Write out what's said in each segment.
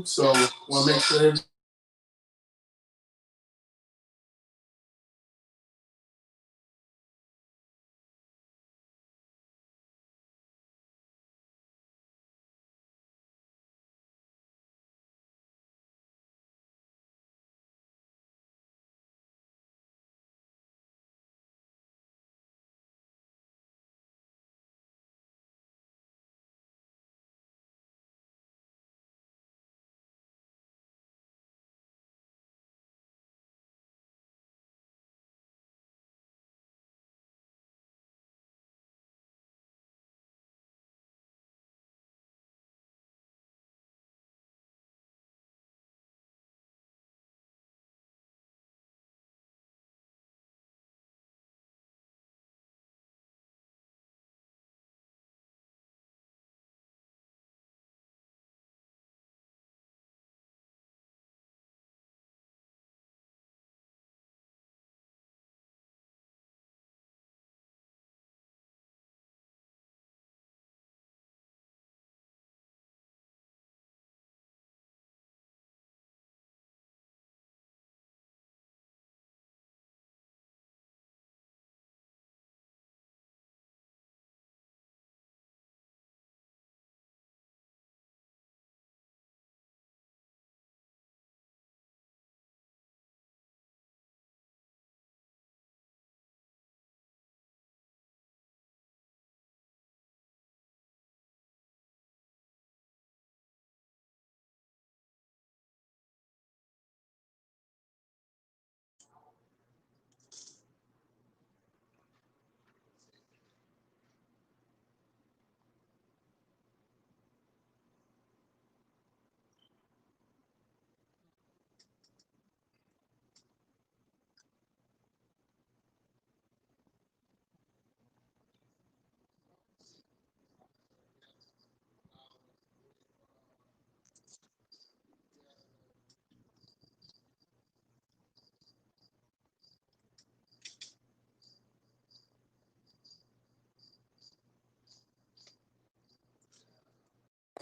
seafood, so want to make sure.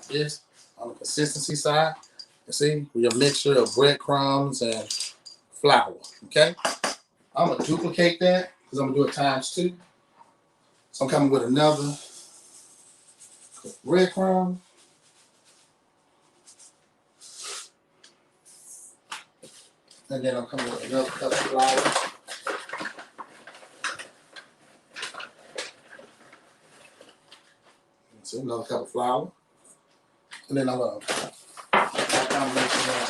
This on the consistency side. You see, with your mixture of breadcrumbs and flour. Okay, I'm gonna duplicate that because I'm gonna do it times 2. So I'm coming with another breadcrumb, and then I'm coming with another cup of flour. So another cup of flour, and then I'm gonna combination of.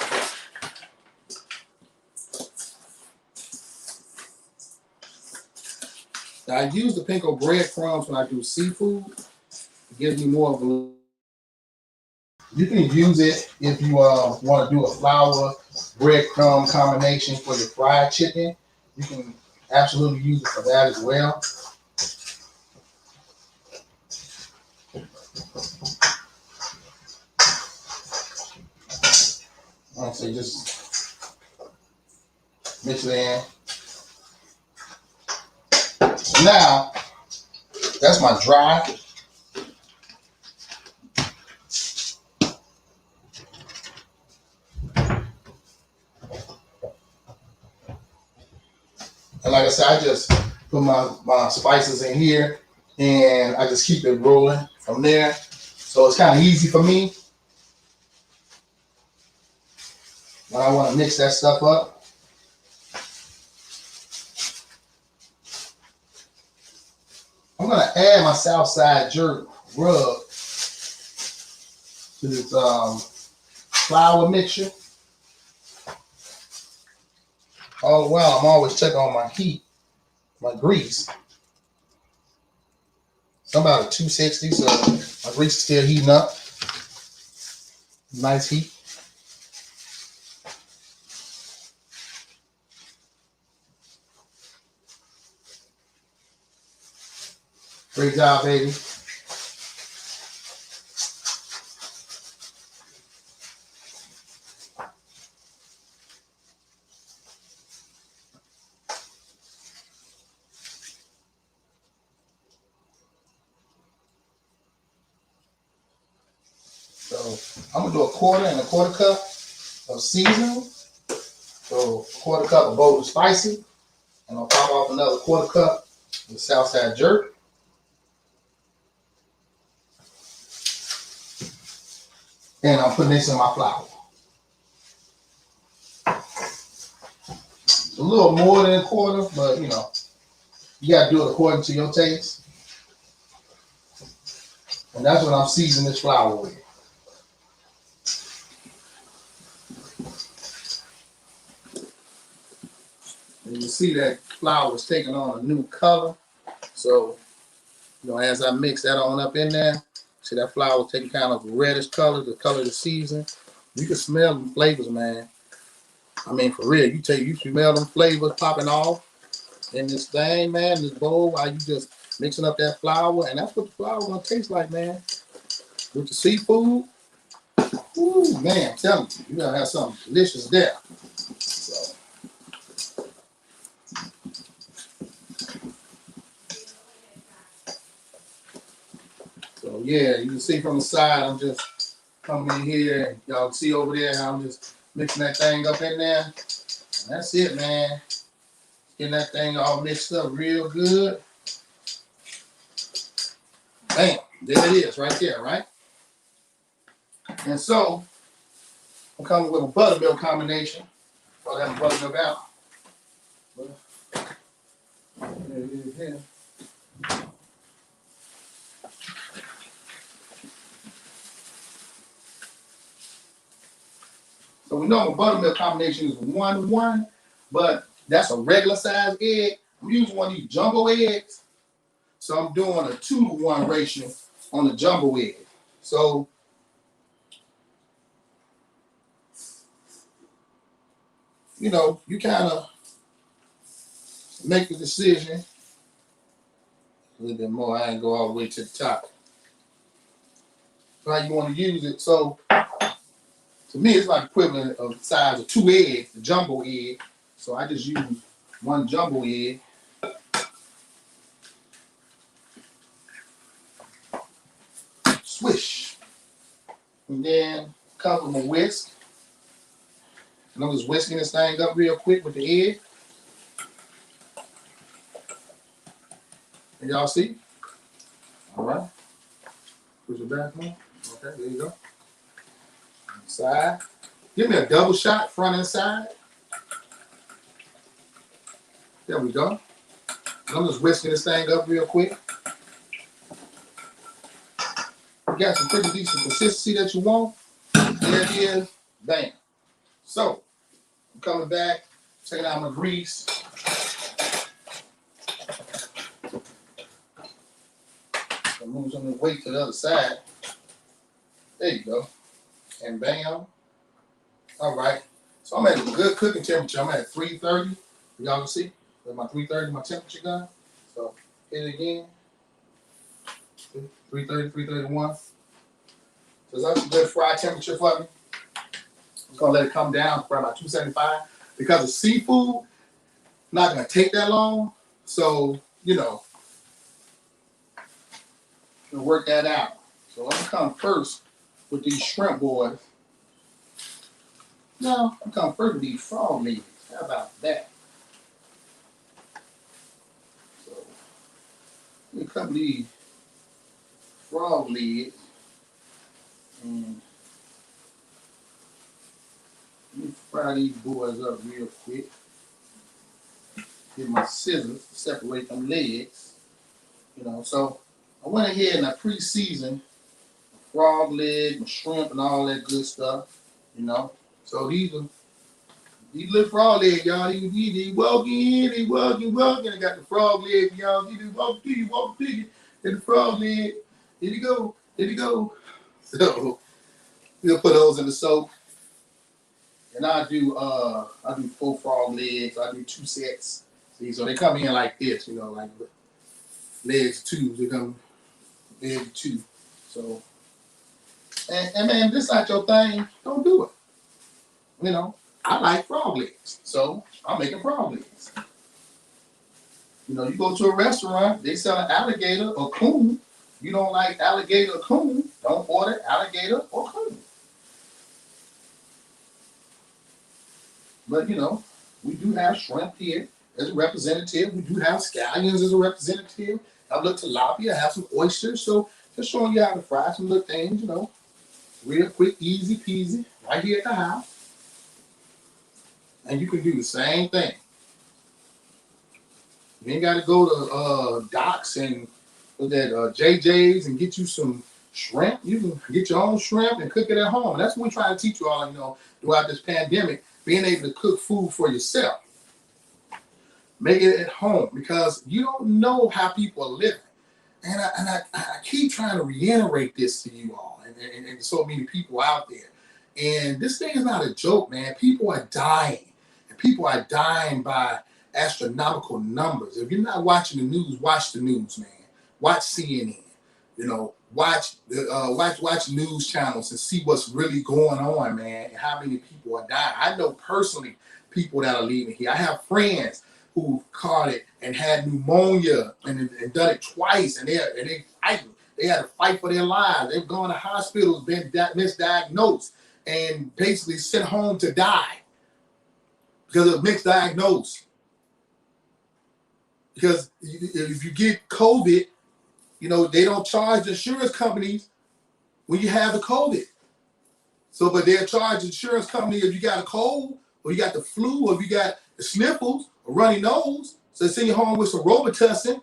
Now I use the pinko breadcrumbs when I do seafood. It gives me more of a. You can use it if you want to do a flour breadcrumb combination for your fried chicken. You can absolutely use it for that as well. So just mix it in. Now, that's my dry. And like I said, I just put my spices in here and I just keep it rolling from there. So it's kind of easy for me when I want to mix that stuff up. I'm going to add my Southside Jerk rub to this flour mixture. All the while, I'm always checking on my heat, my grease. So I'm about at 260, so my grease is still heating up. Nice heat. Great job, baby. So I'm gonna do a quarter and a quarter cup of seasoning. So a quarter cup of bold and spicy, and I'll pop off another quarter cup of Southside Jerk. And I'm putting this in my flour. A little more than a quarter, but you know, you gotta do it according to your taste. And that's what I'm seasoning this flour with. And you see that flour is taking on a new color. So, you know, as I mix that on up in there, see that flour taking kind of a reddish color, the color of the season. You can smell them flavors, man. I mean, for real, you smell them flavors popping off in this thing, man, this bowl while you just mixing up that flour. And that's what the flour gonna taste like, man. With the seafood, ooh, man, I'm telling you, you're gonna have something delicious there. So, so yeah, you can see from the side, I'm just coming in here. Y'all see over there how I'm just mixing that thing up in there. And that's it, man. Getting that thing all mixed up real good. Bam, there it is right there, right? And so, I'm coming with a buttermilk combination. I'll have buttermilk out. There it is here. So we know my buttermilk combination is 1-1, but that's a regular size egg. I'm using one of these jumbo eggs. So I'm doing a 2-to-1 ratio on the jumbo egg. So you know, you kind of make the decision. A little bit more, I ain't go all the way to the top. How you want to use it. So to me, it's like equivalent of the size of 2 eggs, the jumbo egg. So I just use 1 jumbo egg. Swish. And then cover my whisk. And I'm just whisking this thing up real quick with the egg. And y'all see? All right. Push it back on. Okay, there you go. Side. Give me a double shot, front and side. There we go. I'm just whisking this thing up real quick. You got some pretty decent consistency that you want. There it is. Bam. So, I'm coming back, taking out my grease. I'm moving some of the weight to the other side. There you go. And bam. All right. So I'm at a good cooking temperature. I'm at 330. Y'all can see. With my 330, my temperature gun. So hit it again. 330, 331. So that's a good fry temperature for me. I'm gonna let it come down for about 275. Because the seafood, not gonna take that long. So, you know, we'll work that out. So I'm gonna come first with these shrimp boys. No, I'm coming first with these frog legs. How about that? So we cut these frog legs and let me fry these boys up real quick. Get my scissors to separate them legs. You know, so I went ahead and I pre-seasoned my frog leg, my shrimp, and all that good stuff. You know, so these little frog legs, y'all. They walking, they walking. I got the frog leg, y'all. They walk to you. And the frog leg. There you go. So we'll put those in the soak. And I do 4 frog legs. I do 2 sets. See, so they come in like this, you know, like legs 2. They come leg 2. So and man, this not your thing, don't do it. You know, I like frog legs, so I'm making frog legs. You know, you go to a restaurant, they sell an alligator or coon. You don't like alligator or coon, don't order alligator or coon. But, we do have shrimp here as a representative. We do have scallions as a representative. I look tilapia. I have some oysters. So just showing you how to fry some little things, real quick, easy peasy, right here at the house. And you can do the same thing. You ain't got to go to Doc's and JJ's and get you some shrimp. You can get your own shrimp and cook it at home. And that's what we're trying to teach you all, throughout this pandemic, being able to cook food for yourself. Make it at home because you don't know how people are living. And I keep trying to reiterate this to you all and so many people out there. And this thing is not a joke, man. People are dying. And people are dying by astronomical numbers. If you're not watching the news, watch the news, man. Watch CNN. Watch news channels and see what's really going on, man, and how many people are dying. I know personally people that are leaving here. I have friends who caught it and had pneumonia and done it twice, and they fighting. They had to fight for their lives. They've gone to hospitals, been misdiagnosed, and basically sent home to die because of misdiagnosed. Because if you get COVID, they don't charge the insurance companies when you have the COVID. So, but they'll charge the insurance company if you got a cold, or you got the flu, or if you got the sniffles, or runny nose. So they send you home with some Robitussin,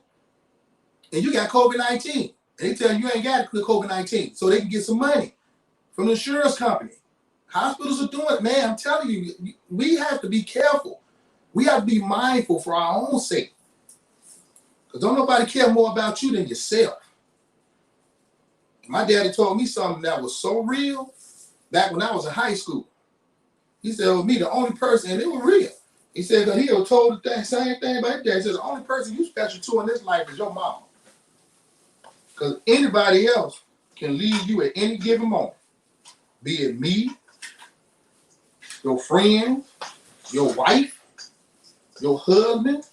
and you got COVID-19. And they tell you ain't got the COVID-19, so they can get some money from the insurance company. Hospitals are doing it, man. I'm telling you, we have to be careful. We have to be mindful for our own sake. Because don't nobody care more about you than yourself. My daddy told me something that was so real back when I was in high school. He said, it was me, the only person, and it was real. He said, he was told the same thing about his dad. He said, the only person you special to in this life is your mama. Because anybody else can leave you at any given moment. Be it me, your friend, your wife, your husband.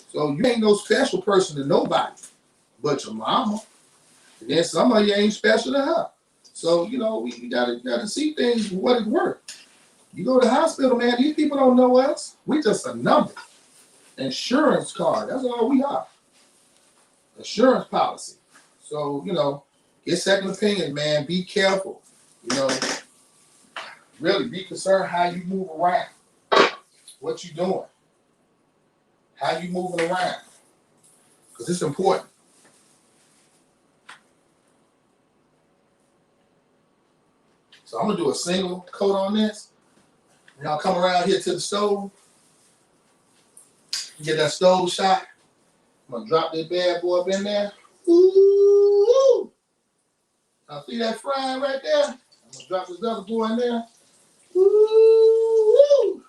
So you ain't no special person to nobody but your mama. And then some of you ain't special to her. So, we gotta see things for what it's worth. You go to the hospital, man, these people don't know us. We just a number. Insurance card, that's all we are. Insurance policy. So, get second opinions, man. Be careful. Really be concerned how you move around. What you doing. How you moving around. Because it's important. So I'm going to do a single coat on this. And I'll come around here to the stove. Get that stove shot. I'm going to drop this bad boy up in there. Ooh! Now see that frying right there? I'm going to drop this other boy in there. Ooh!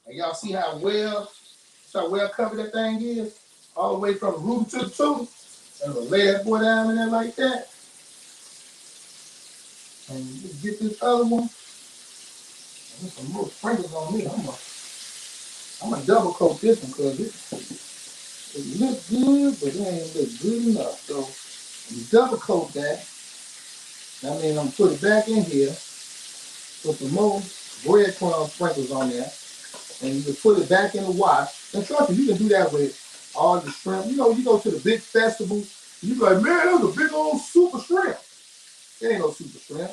And y'all see how well covered that thing is? All the way from the root to the tube. And we'll lay that boy down in there like that. And just get this other one. There's some more sprinkles on me. I'm gonna double coat this one because it looks good, but it ain't look good enough. So when you double coat that, that means I'm gonna put it back in here, put some more breadcrumb sprinkles on there, and you can put it back in the wash. And trust me, you can do that with all the shrimp. You go to the big festivals, you be like, man, that was a big old super shrimp. It ain't no super shrimp.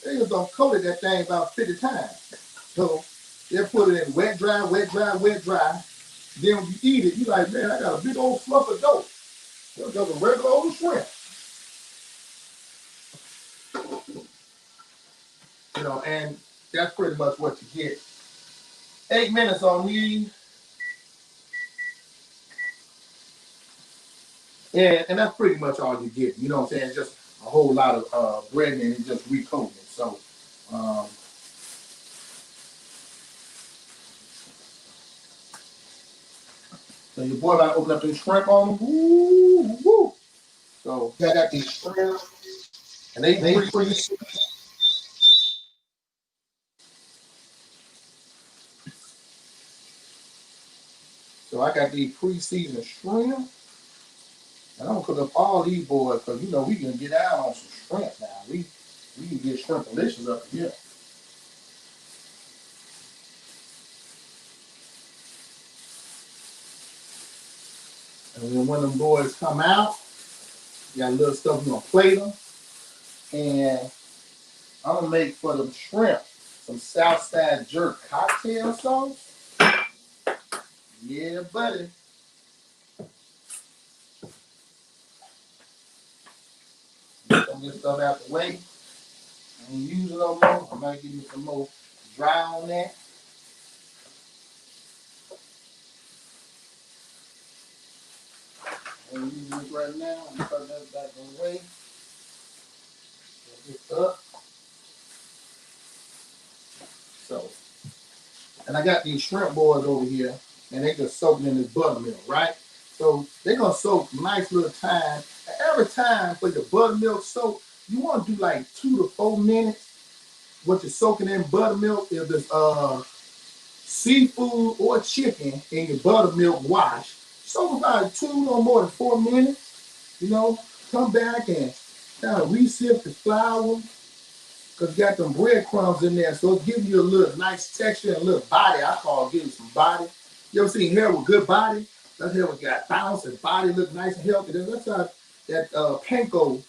They just don't coat that thing about 50 times. So they'll put it in wet, dry, wet, dry, wet, dry. Then when you eat it, you like, man, I got a big old fluff of dough. That's just a regular old shrimp. And that's pretty much what you get. 8 minutes on these. And that's pretty much all you get. You know what I'm saying? Just a whole lot of bread and it just recoating it. So, so your boy about to open up his shrimp on them. Woo, woo. So I got these shrimp, and they pretty. So I got these pre-seasoned shrimp, and I'm gonna cook up all these boys because you know we can get out on some shrimp now. We can get shrimp delicious up here. And then when them boys come out, you got a little stuff you gonna plate them. And I'm gonna make for them shrimp some Southside Jerk cocktail sauce. Yeah, buddy. Get some of this stuff out the way. I ain't use it no more. I'm gonna give you some more dry on that. I'm using this right now. I'm gonna put that back on the way. Get this up. So, and I got these shrimp boys over here, and they just soaking in this buttermilk, right? So they're gonna soak nice little time. And every time for your buttermilk soak, you want to do like 2 to 4 minutes. What you're soaking in buttermilk is this seafood or chicken in your buttermilk wash. Soak about 2 no more than 4 minutes. You know, come back and kind of re-sift the flour because you got them breadcrumbs in there, so it gives you a little nice texture and a little body. I call it giving some body. You ever seen hair with good body? That hair with got bounce and body look nice and healthy. That's how that panko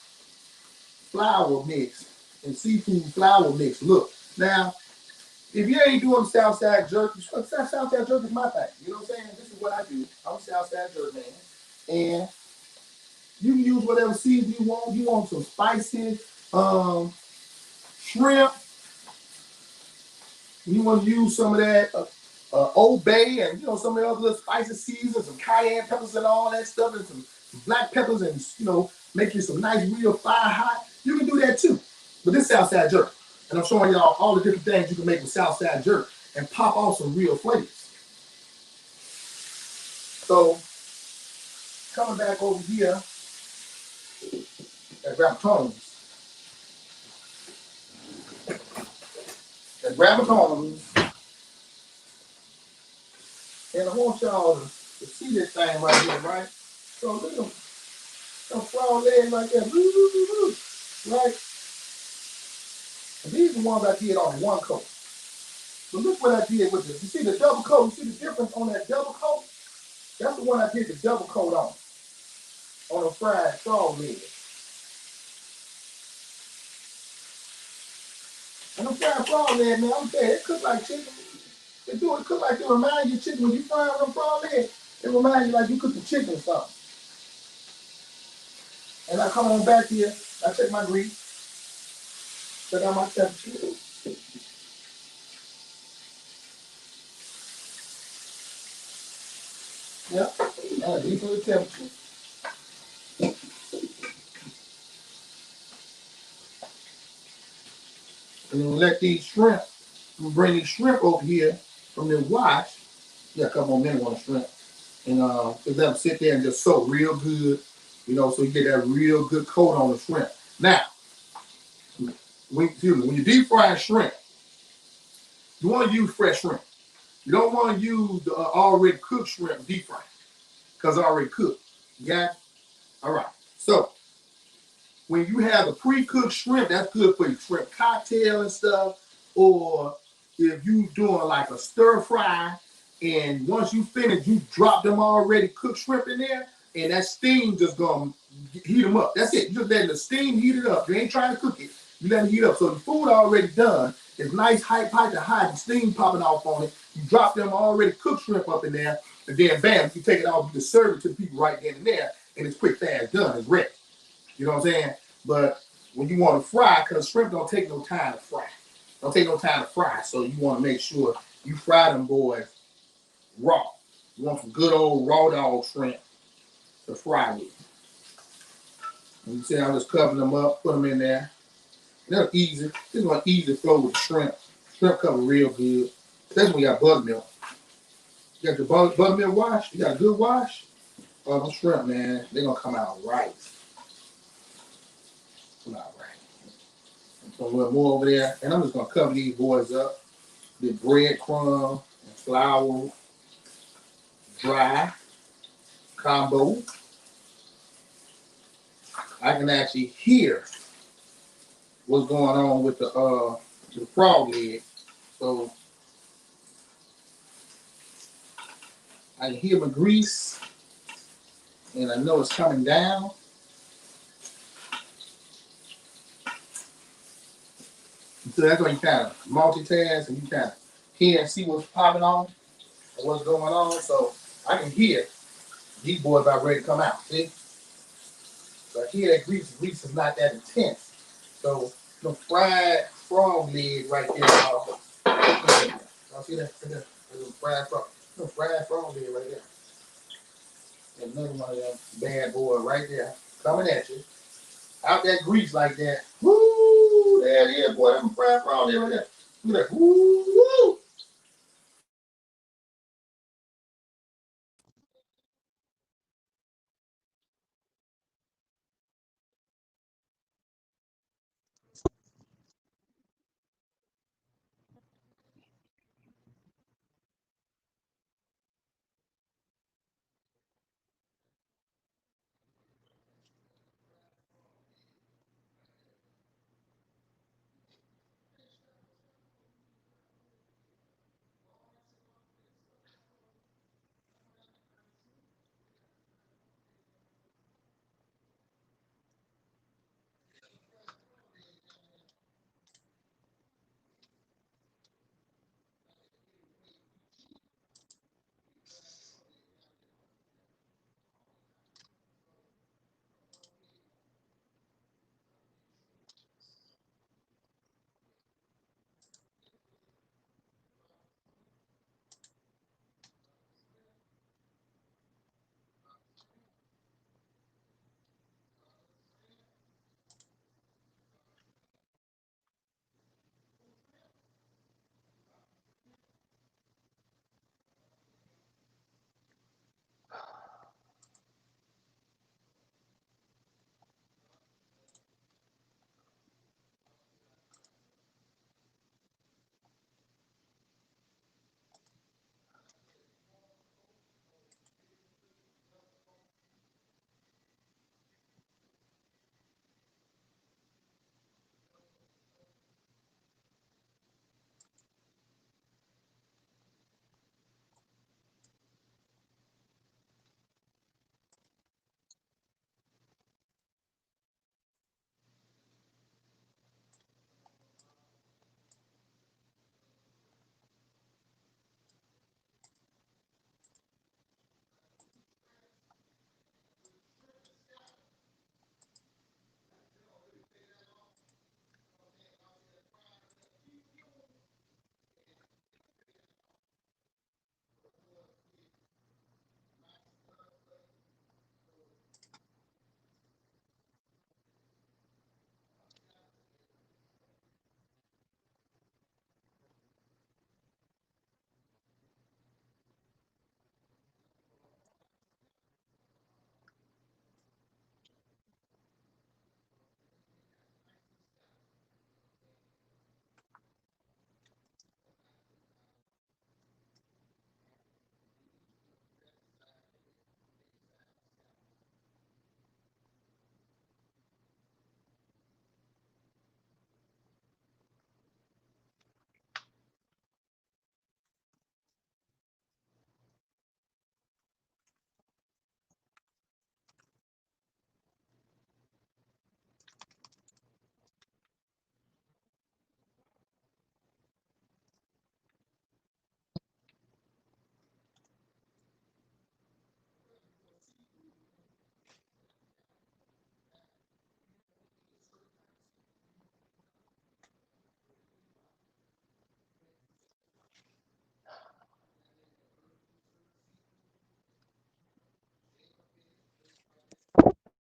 flour mix and seafood flour mix look. Now, if you ain't doing Southside Jerk, Southside Jerk is my thing. You know what I'm saying? This is what I do. I'm a Southside Jerk man. And you can use whatever season you want. You want some spicy shrimp. You want to use some of that Old Bay and, you know, some of the other little spicy seasons, some cayenne peppers and all that stuff, and some black peppers and, you know, make you some nice real fire hot. You can do that too. But this Southside Jerk. And I'm showing y'all all the different things you can make with Southside Jerk and pop off some real flavors. So, coming back over here at Rapatones. At Rapatones. And I want y'all to see this thing right here, right? So look at them frog legs like that. Right? And these are the ones I did on one coat. So look what I did with this. You see the double coat? You see the difference on that double coat? That's the one I did the double coat on the fried frog legs. And the fried frog legs, man, I'm saying, it cook like chicken. It cook like it remind you of chicken. When you fry them frog legs, it reminds you like you cooking chicken or something. And I come on back here, I check my grease, check out my temperature. Yep, deep for the temperature. And then let these shrimp, bring these shrimp over here from the wash. Yeah, a couple more minutes on the shrimp. And just let them sit there and just soak real good, you know, so you get that real good coat on the shrimp. Now, when you deep fry shrimp, you want to use fresh shrimp. You don't want to use the already cooked shrimp deep fry because it's already cooked. You got it? All right. So, when you have a pre-cooked shrimp, that's good for your shrimp cocktail and stuff. Or if you doing like a stir fry, and once you finish, you drop them already cooked shrimp in there, and that steam just gonna heat them up. That's it. You just letting the steam heat it up. You ain't trying to cook it. You let it heat up. So the food already done. It's nice, high pipe to high, the steam popping off on it. You drop them already cooked shrimp up in there, and then bam, you take it off, you can serve it to the people right then and there, and it's quick, fast, done. It's ready. You know what I'm saying? But when you want to fry, because shrimp don't take no time to fry. Don't take no time to fry. So you want to make sure you fry them boys raw. You want some good old raw dog shrimp to fry with. And you see I'm just covering them up, put them in there. And they're easy. This is going to easy flow with the shrimp. Shrimp cover real good. Especially when you got buttermilk. You got the buttermilk wash. You got a good wash. Oh, them shrimp, man, they're going to come out right. Come out right. Put a little more over there. And I'm just going to cover these boys up. The breadcrumb and flour, dry combo. I can actually hear what's going on with the frog leg. So I can hear my grease, and I know it's coming down. So that's when you kind of multitask and you kind of hear and see what's popping on and what's going on. So I can hear these boys about ready to come out. See? So I hear that grease. Grease is not that intense. So the fried frog leg right there. Y'all see that? There's a fried frog. No fried frog leg right there. And another one of them bad boy right there coming at you. Out that grease like that. Woo! There it is, boy. Them fried frog leg right there. Look at that. Woo! Woo!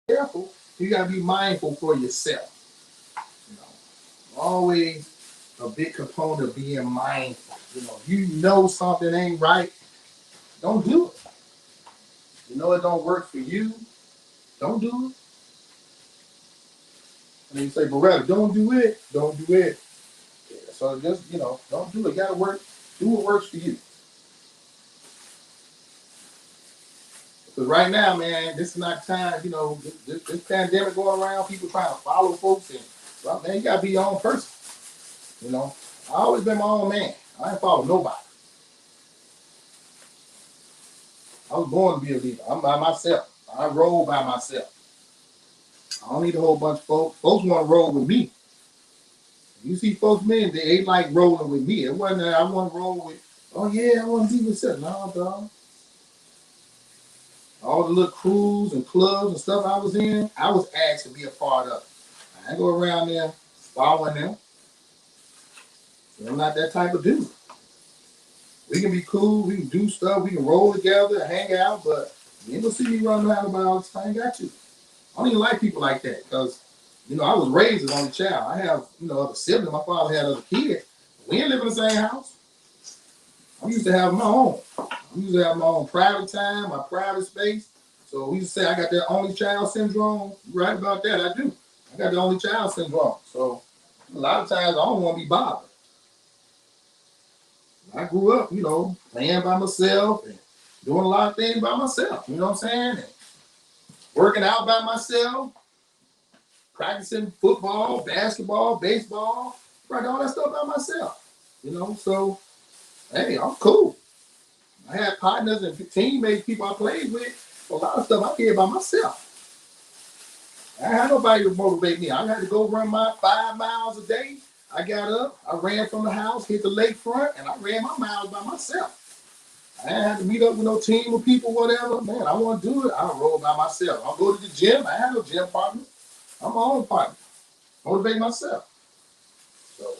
Careful. You gotta be mindful for yourself. You know, always a big component of being mindful. You know something ain't right, don't do it. You know it don't work for you, don't do it. And then you say, Beretta, don't do it, don't do it. Yeah, so just, don't do it. You gotta work, do what works for you. Because right now, man, this is not time, you know, this pandemic going around, people trying to follow folks. And, well, man, you got to be your own person, you know. I always been my own man. I ain't follow nobody. I was born to be a leader. I'm by myself. I roll by myself. I don't need a whole bunch of folks. Folks want to roll with me. You see folks, man, they ain't like rolling with me. It wasn't that I want to roll with, oh, yeah, I want to be with self. No, dog. All the little crews and clubs and stuff I was in, I was asked to be a part of. I ain't go around there following them. I'm not that type of dude. We can be cool, we can do stuff, we can roll together, hang out, but you ain't gonna see me running around about all the time. I ain't got you. I don't even like people like that because, you know, I was raised as only child. I have, you know, other siblings. My father had other kids. We ain't live in the same house. I'm used to have my own. I'm used to have my own private time, my private space. So we used to say I got that only child syndrome. You're right about that, I do. I got the only child syndrome. So a lot of times I don't want to be bothered. I grew up, you know, playing by myself and doing a lot of things by myself. You know what I'm saying? And working out by myself, practicing football, basketball, baseball, right, all that stuff by myself. You know, so hey, I'm cool. I had partners and teammates, people I played with. A lot of stuff I did by myself. I had nobody to motivate me. I had to go run my 5 miles a day. I got up, I ran from the house, hit the lakefront, and I ran my miles by myself. I didn't have to meet up with no team of people, whatever. Man, I want to do it. I'll roll by myself. I'll go to the gym. I have no gym partner. I'm my own partner. Motivate myself. So,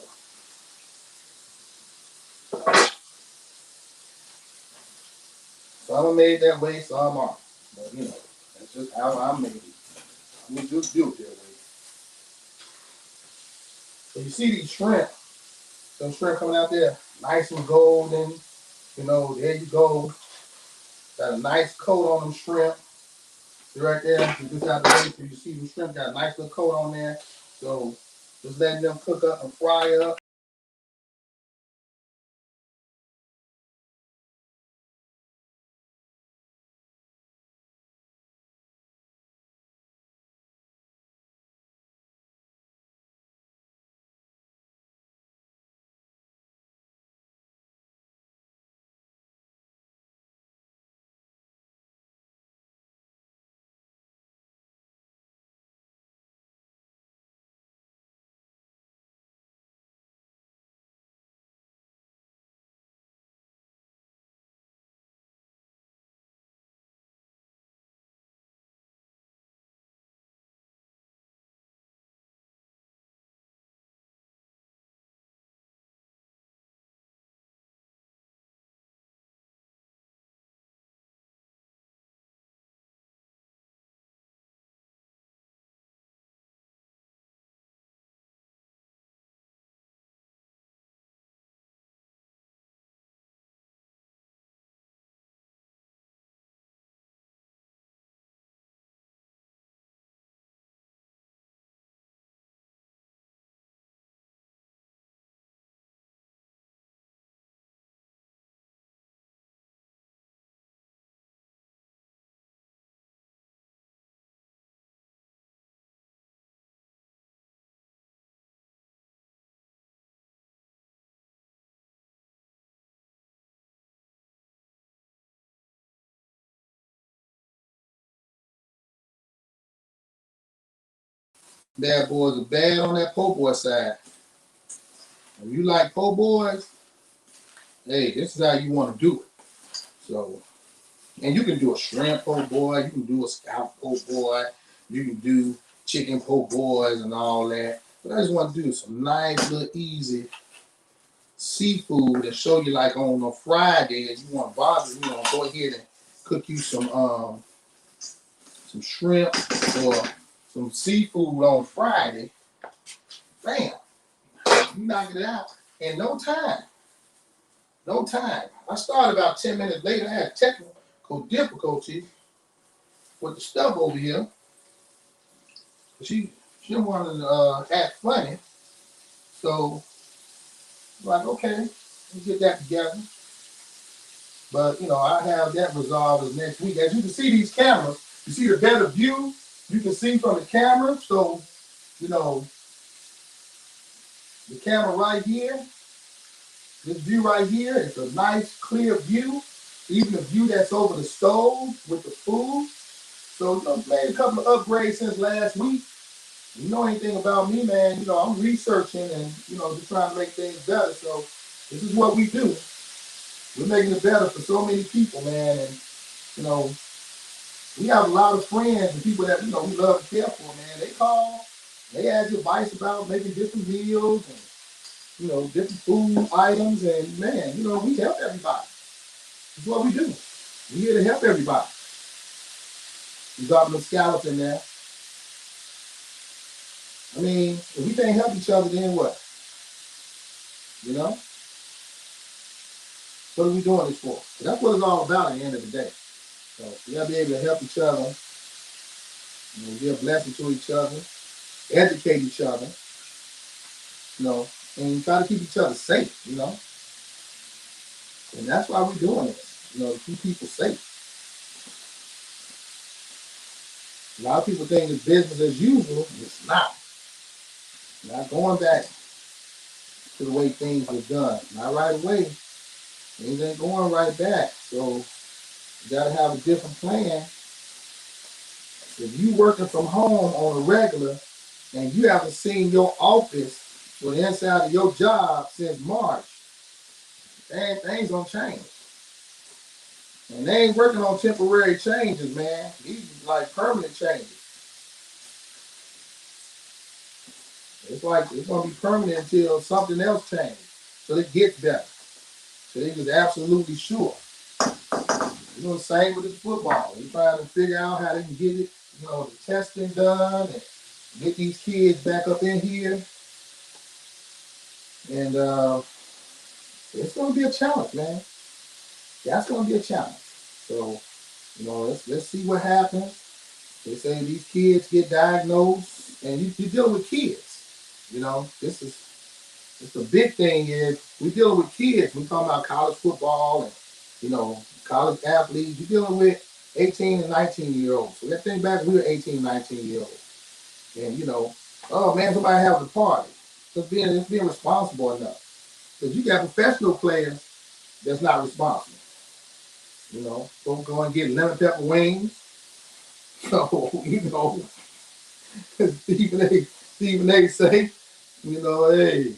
some are made that way, some aren't. But, you know, that's just how I'm made. I'm going to just do it that way. So, you see these shrimp. Some shrimp coming out there, nice and golden. You know, there you go. Got a nice coat on them shrimp. See right there? You just have to wait till you see them shrimp. Got a nice little coat on there. So, just letting them cook up and fry up. Bad boys are bad on that po' boy side. If you like po' boys, hey, this is how you want to do it. So, and you can do a shrimp po' boy, you can do a scallop po' boy, you can do chicken po' boys and all that. But I just want to do some nice little easy seafood and show you like on a Friday if you want to bother, you know, go ahead and cook you some shrimp or some seafood on Friday. Bam, you knock it out in no time. No time. I started about 10 minutes later. I had technical difficulties with the stuff over here. She wanted to act funny. So I'm like, okay, let's get that together. But, I have that resolved as next week. As you can see these cameras, you see the better view you can see from the camera. So, you know, the camera right here, this view right here, it's a nice clear view. Even the view that's over the stove with the food. So, made a couple of upgrades since last week. You know anything about me, man, I'm researching and, just trying to make things better. So this is what we do. We're making it better for so many people, man. And, you know, we have a lot of friends and people that, we love to care for, man. They call, they ask advice about making different meals and, different food items. And, man, we help everybody. That's what we do. We're here to help everybody. We got them scallops in there. I mean, if we can't help each other, then what? What are we doing this for? So that's what it's all about at the end of the day. So we gotta be able to help each other, be a blessing to each other, educate each other, and try to keep each other safe, And that's why we're doing this, to keep people safe. A lot of people think it's business as usual. It's not. Not going back to the way things were done. Not right away. Things ain't going right back. So you gotta have a different plan. If you working from home on a regular and you haven't seen your office or the inside of your job since March, things gonna change. And they ain't working on temporary changes, man. These are like permanent changes. It's like it's gonna be permanent until something else changes. So it gets better. So they just absolutely sure. You know the same with the football. They're trying to figure out how they can get it, the testing done and get these kids back up in here. And it's gonna be a challenge, man. That's gonna be a challenge. So, let's see what happens. They say these kids get diagnosed, and you're dealing with kids. This is the big thing is we're dealing with kids. We're talking about college football and college athletes. You're dealing with 18 and 19-year-olds. So let's think back, we were 18, 19-year-olds, and oh man, somebody having a party. It's being responsible enough. Because you got professional players that's not responsible. Don't go and get lemon pepper wings. So, Stephen A say, hey,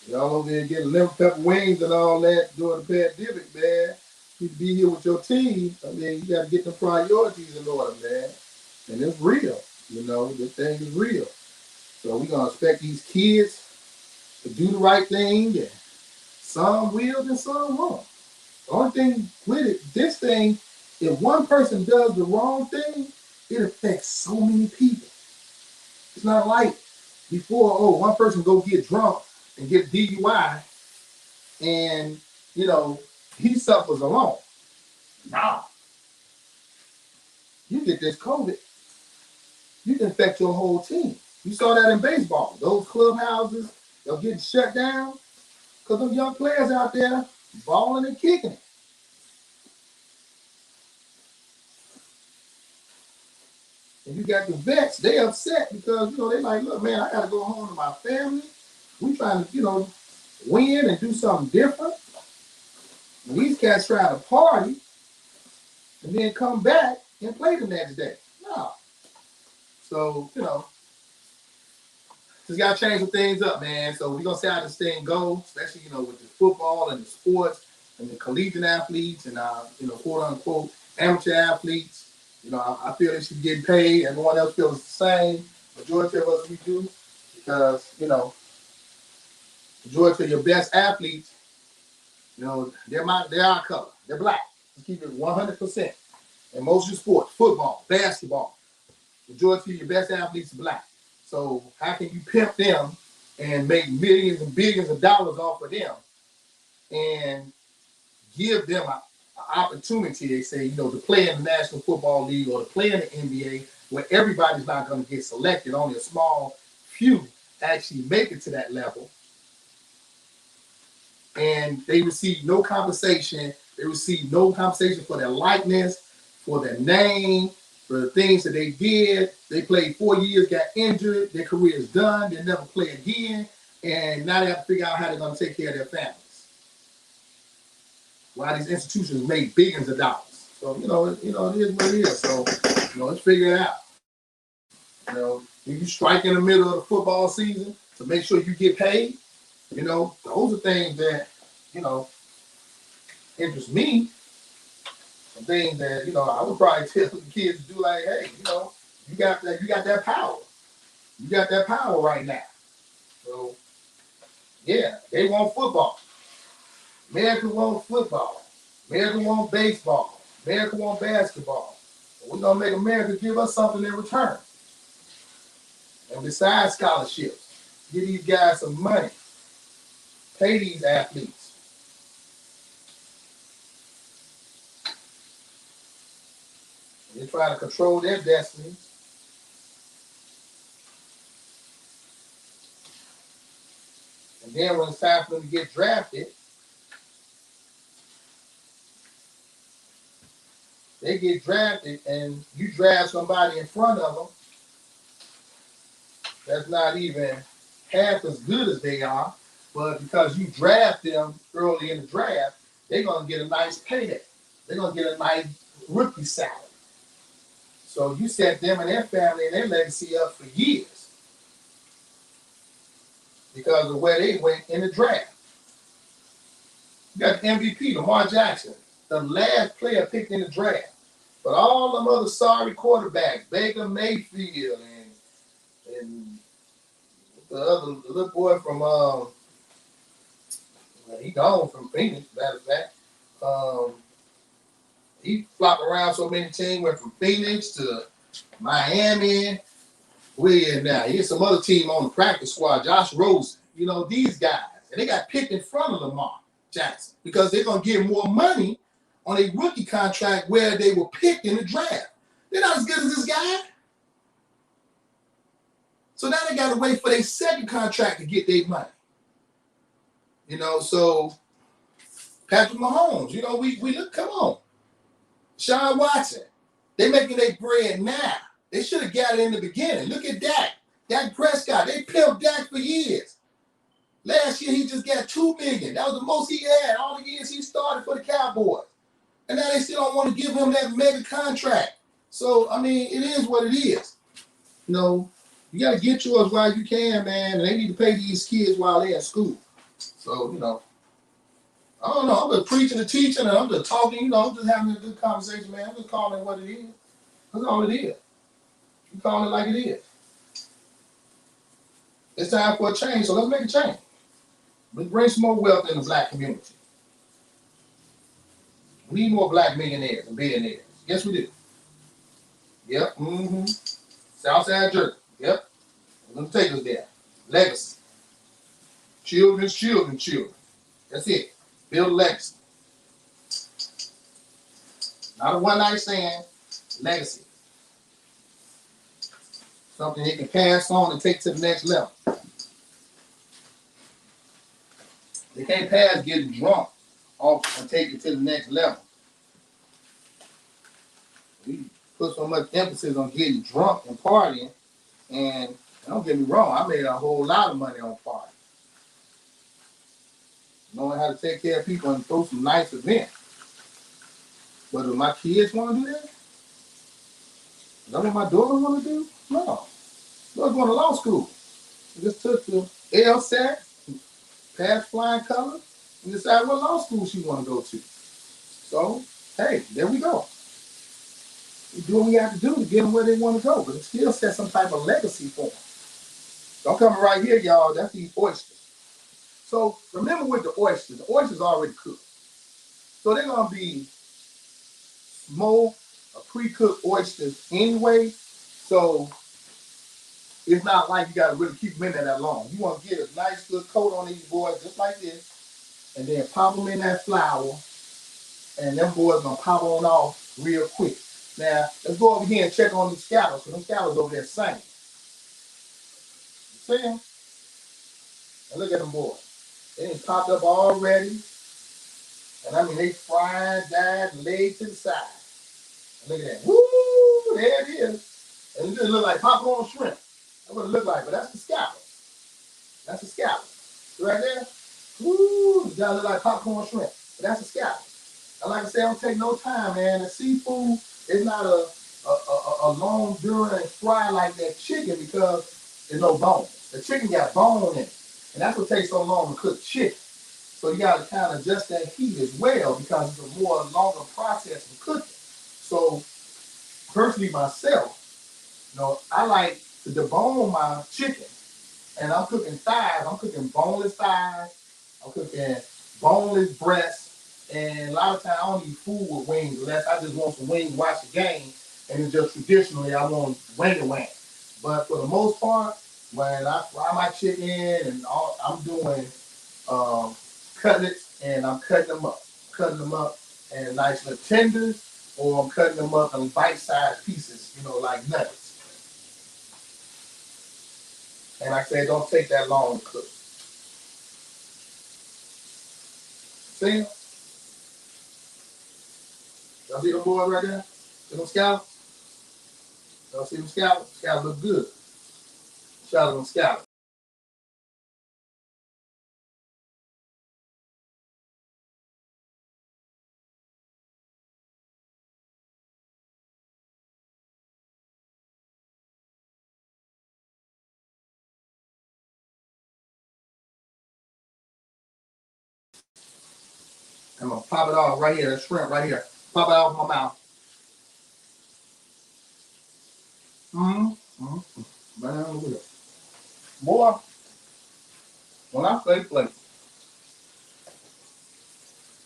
y'all over there getting lemon pepper wings and all that during the pandemic, man. You be here with your team. I mean, you got to get the priorities in order, man. And it's real. This thing is real. So we're going to expect these kids to do the right thing. And some will and some won't. The only thing with it, this thing, if one person does the wrong thing, it affects so many people. It's not like before, one person go get drunk and get DUI and, he suffers alone. Nah. You get this COVID, you can affect your whole team. You saw that in baseball. Those clubhouses, they're getting shut down because them young players out there balling and kicking it. And you got the vets, they upset because, they like, look, man, I got to go home to my family. We trying to, win and do something different. And these cats try to party and then come back and play the next day. No. So, just got to change some things up, man. So we're going to see how this thing goes, especially, with the football and the sports and the collegiate athletes and, quote unquote, amateur athletes. I feel they should get paid. Everyone else feels the same. Majority of us, we do. Because, majority of your best athletes, they're our color. They're black. Let's keep it 100%. In most of your sports, football, basketball, majority of your best athletes are black. So how can you pimp them and make millions and billions of dollars off of them and give them an opportunity, they say, to play in the National Football League or to play in the NBA where everybody's not going to get selected, only a small few actually make it to that level. and they receive no compensation. They receive no compensation for their likeness, for their name, for the things that they did. They played 4 years, got injured, their career is done, they never play again, and now they have to figure out how they're going to take care of their families. While these institutions make billions of dollars. So, it is what it is. So, let's figure it out. You strike in the middle of the football season to make sure you get paid. Those are things that, interest me. Some things that, I would probably tell the kids to do, like, hey, you got that power. You got that power right now. So, yeah, they want football. America wants football. America wants baseball. America wants basketball. We're going to make America give us something in return. And besides scholarships, give these guys some money. Pay these athletes. They try to control their destiny. And then when it's time for them to get drafted, they get drafted and you draft somebody in front of them that's not even half as good as they are, but because you draft them early in the draft, they're going to get a nice payday. They're going to get a nice rookie salary. So you set them and their family and their legacy up for years because of where they went in the draft. You got the MVP, Lamar Jackson, the last player picked in the draft. But all them other sorry quarterbacks, Baker Mayfield and the little boy from he gone from Phoenix, matter of fact. He flopped around so many teams, went from Phoenix to Miami. Where now? Here's some other team on the practice squad, Josh Rosen. These guys. And they got picked in front of Lamar Jackson because they're going to get more money on a rookie contract where they were picked in the draft. They're not as good as this guy. So now they got to wait for their second contract to get their money. So Patrick Mahomes, we look, come on. Sean Watson, they making their bread now. They should have got it in the beginning. Look at Dak. Dak Prescott, they pimped Dak for years. Last year, he just got $2 million. That was the most he had all the years he started for the Cowboys. And now they still don't want to give him that mega contract. So, it is what it is. You got to get yours while you can, man. And they need to pay these kids while they're in school. So, I don't know. I'm just preaching and teaching, and I'm just talking. I'm just having a good conversation, man. I'm just calling it what it is. That's all it is. You call it like it is. It's time for a change, so let's make a change. Let's bring some more wealth in the black community. We need more black millionaires and billionaires. Yes, we do. Yep. Southside Jerk. Yep. We're going to take us there. Legacy. Children's children. That's it. Build a legacy. Not a one-night stand. Legacy. Something they can pass on and take to the next level. They can't pass getting drunk off and take it to the next level. We put so much emphasis on getting drunk and partying, and don't get me wrong, I made a whole lot of money on partying. Knowing how to take care of people and throw some nice events. But do my kids want to do that? Is that what my daughter want to do? No. Daughter's going to law school. I just took the LSAT, passed flying colors, and decided what law school she want to go to. So, hey, there we go. We do what we have to do to get them where they want to go, but it still set some type of legacy for them. Don't come right here, y'all. That's these oysters. So remember with the oysters already cooked. So they're going to be smoked or pre-cooked oysters anyway. So it's not like you got to really keep them in there that long. You want to get a nice good coat on these boys just like this, and then pop them in that flour, and them boys going to pop on off real quick. Now, let's go over here and check on these scallops, because them scallops over there singing. You see them? And look at them boys. They ain't popped up already. And I mean, they fried, died, and laid to the side. And look at that. Woo! There it is. And it just look like popcorn shrimp. That's what it look like, but that's the scallop. That's a scallop. Right there. Woo! It does look like popcorn shrimp. But that's a scallop. And like I said, I don't take no time, man. The seafood is not a long during fry like that chicken because there's no bone. The chicken got bone in it. And that's what takes so long to cook chicken. So you got to kind of adjust that heat as well because it's a more longer process of cooking. So personally myself, I like to debone my chicken. And I'm cooking thighs. I'm cooking boneless thighs. I'm cooking boneless breasts. And a lot of times I don't eat food with wings unless I just want some wings, watch the game. And it's just traditionally I want wing. But for the most part, when I fry my chicken and I'm doing cutlets and I'm cutting them up in nice little tenders, or I'm cutting them up in bite-sized pieces, like nuggets. And like I said, don't take that long to cook. See? Y'all see them boys right there? See them scallops? Y'all see them scallops? Scallops look good. Shout out them scallops. I'm gonna pop it off right here, that shrimp right here. Pop it off my mouth. Man, look at that. Boy, when I say flavor,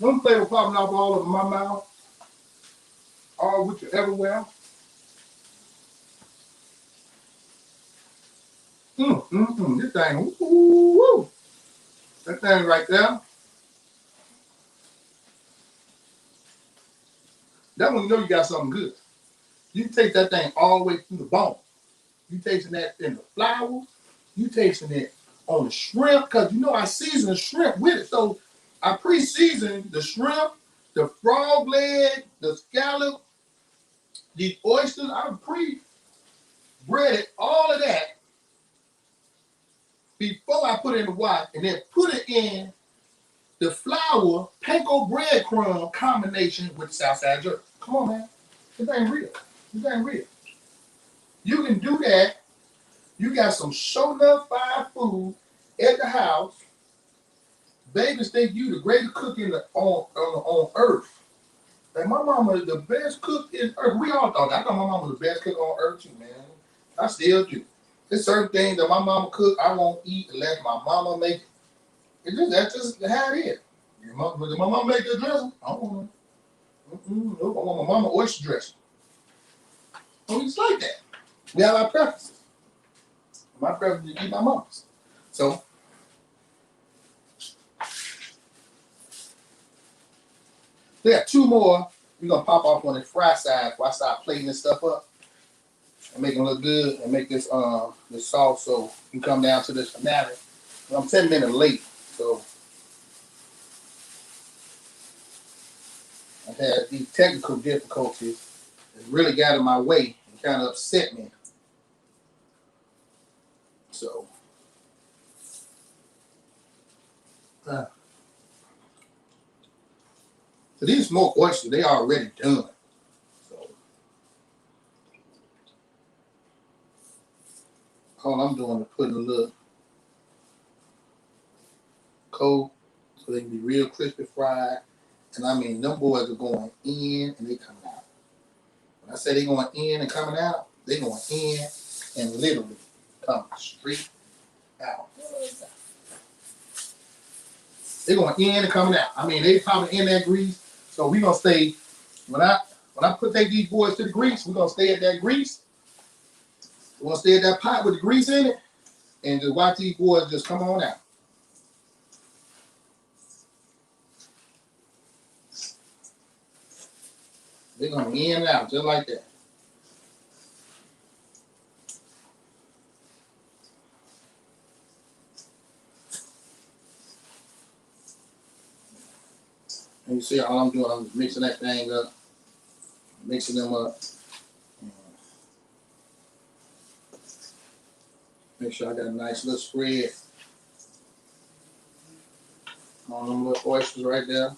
them flavor popping off all over my mouth, all with you everywhere. This thing, woo. That thing right there, that one you know you got something good. You can taste that thing all the way through the bone. You tasting that in the flour. You tasting it on the shrimp, because I season the shrimp with it. So I pre-seasoned the shrimp, the frog leg, the scallop, the oysters. I pre-breaded all of that before I put it in the water, and then put it in the flour, panko breadcrumb combination with the Southside Jerk. Come on, man. This ain't real. This ain't real. You can do that. You got some show enough fried food at the house. Babies think you the greatest cook on earth. Like my mama is the best cook in earth. We all thought that. I thought my mama was the best cook on earth too, man. I still do. There's certain things that my mama cook I won't eat unless my mama make it. That's just how it is. Did my mama make the dressing? I don't want it. Nope, I want my mama oyster dressing. Oh, it's like that. We have our preferences. My preference is to eat my mama's. So we got two more. We're gonna pop off on the fry side before I start plating this stuff up and make it look good and make this sauce so you come down to this finale. I'm 10 minutes late, so I had these technical difficulties that really got in my way and kind of upset me. So these smoked oysters, they already done. So all I'm doing is putting a little coat so they can be real crispy fried. And I mean, them boys are going in and they coming out. When I say they going in and coming out, they going in and literally coming straight out. They going in and coming out. I mean, they probably in that grease. So we gonna stay. When I take these boys to the grease, we're gonna stay at that grease. We're gonna stay at that pot with the grease in it, and just watch these boys just come on out. They're gonna in and out just like that. And you see all I'm doing, I'm just mixing that thing up, mixing them up. Make sure I got a nice little spread on them little oysters right there.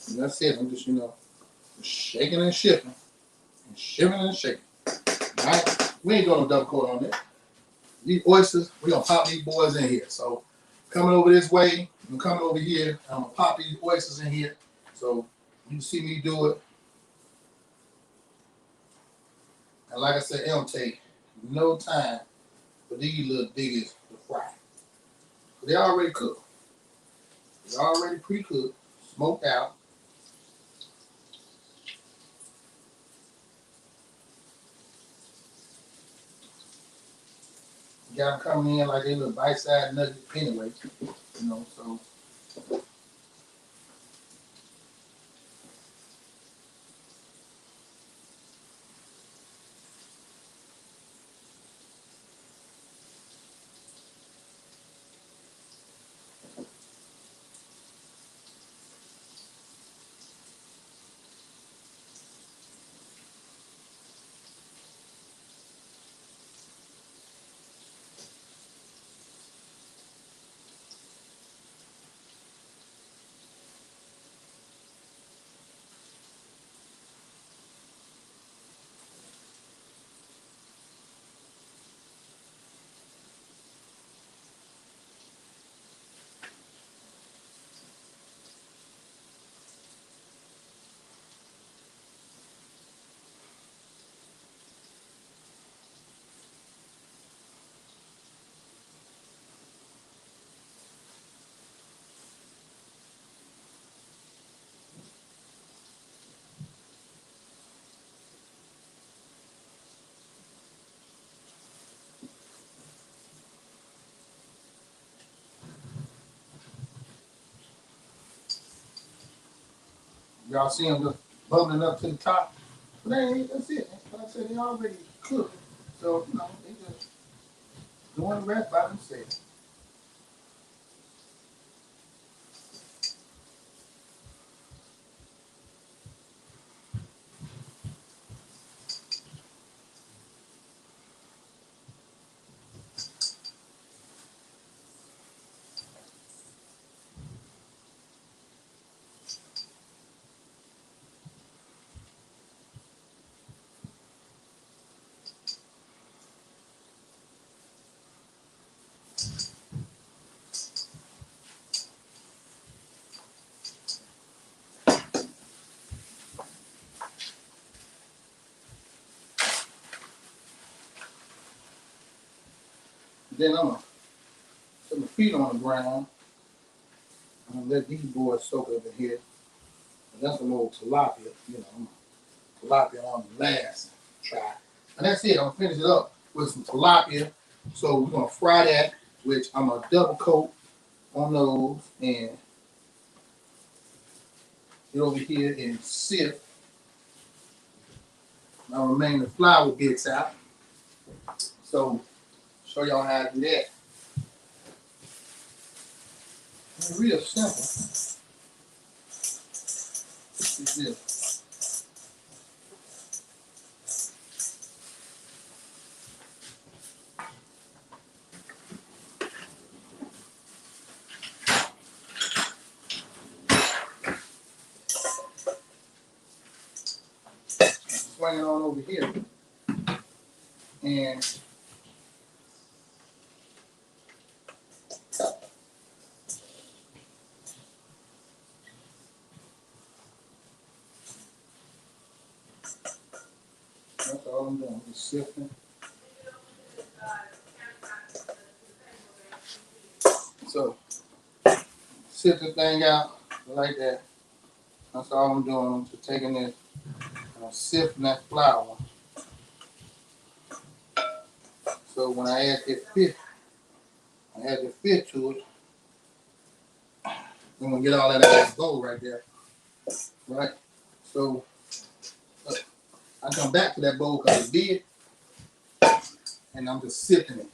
And that's it. I'm just, shaking and shifting. And shivering and shaking. Alright? We ain't doing no double coat on this. These oysters, we're gonna pop these boys in here. So coming over this way, I'm coming over here, I'm gonna pop these oysters in here. So you can see me do it. And like I said, it don't take no time for these little diggies to fry. They're already cooked. They're already pre-cooked, smoked out. You got them coming in like they little bite-sized nuggets anyway, so. Y'all see them just bubbling up to the top. But that's it. Like I said, they already cooked. So, they just doing the rest by themselves. Then I'm going to put my feet on the ground. I'm going to let these boys soak up in here. And that's some old tilapia, tilapia on the last try. And that's it. I'm going to finish it up with some tilapia. So we're going to fry that, which I'm going to double coat on those and get over here and sift my remaining flour bits out. So show y'all how to do that. It's real simple. It's this. Swing it on over here. And that's all I'm doing, just sifting. So, sift the thing out like that. That's all I'm doing. I'm just taking this, sifting that flour. So when I add the fish to it, I'm gonna get all that out of that bowl right there. Right? So, I come back to that bowl because it did, and I'm just sifting it.